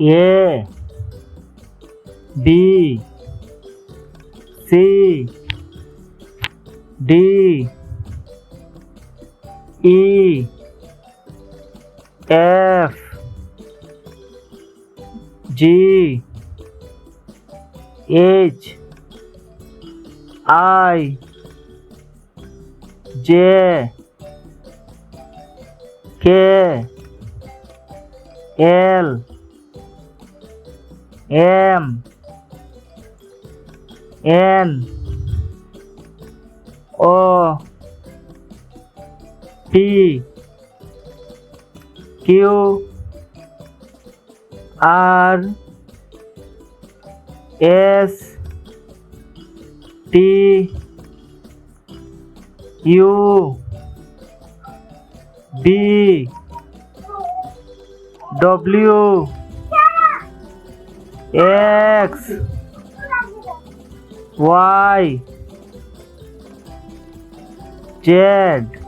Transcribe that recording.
A B C D E F G H I J K L M N O P Q R S T U B W X Y Z